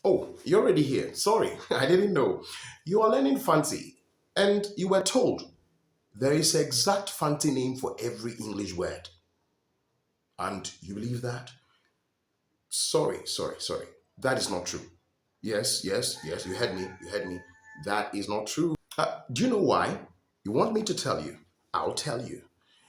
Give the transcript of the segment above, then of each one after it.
Oh, you're already here. Sorry, I didn't know. You are learning fancy, and you were told there is an exact fancy name for every English word. And you believe that? Sorry. That is not true. Yes, you heard me. You heard me. That is not true. Do you know why? You want me to tell you? I'll tell you.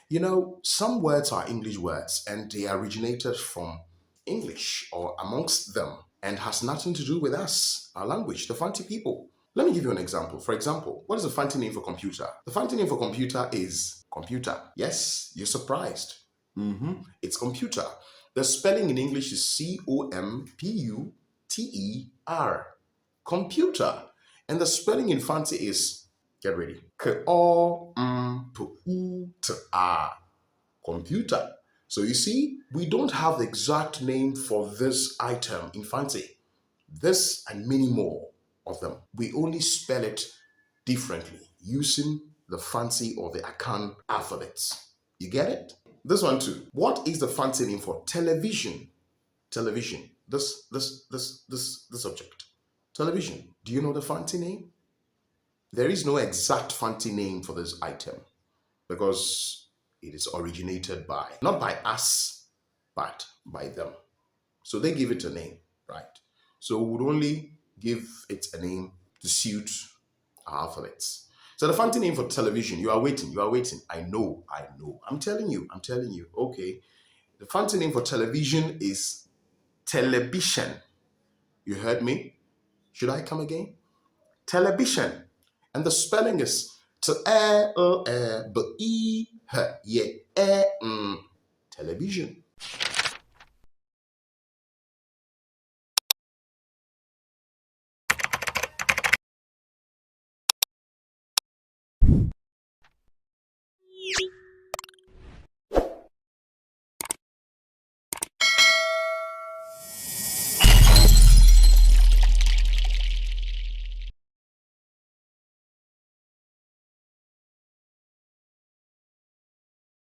You know, some words are English words and they originated from English or amongst them and has nothing to do with us, our language, the fancy people. Let me give you an example. For example, what is the fancy name for computer? The fancy name for computer is computer. Yes, you're surprised. It's computer. The spelling in English is Computer. Computer. And the spelling in fancy is, get ready, K-O-M-P-U-T-A. Computer. So you see, we don't have the exact name for this item in fancy. This and many more of them. We only spell it differently using the fancy or the Akan alphabets. You get it? This one too. What is the fancy name for television? Television. This subject. Television. Do you know the fancy name? There is no exact fancy name for this item because it is originated by, not by us, but by them. So they give it a name, right? So we would only give it a name to suit our alphabets. So the fancy name for television, you are waiting. I know. I'm telling you. Okay. The fancy name for television is television. You heard me? Should I come again? Television. And the spelling is television.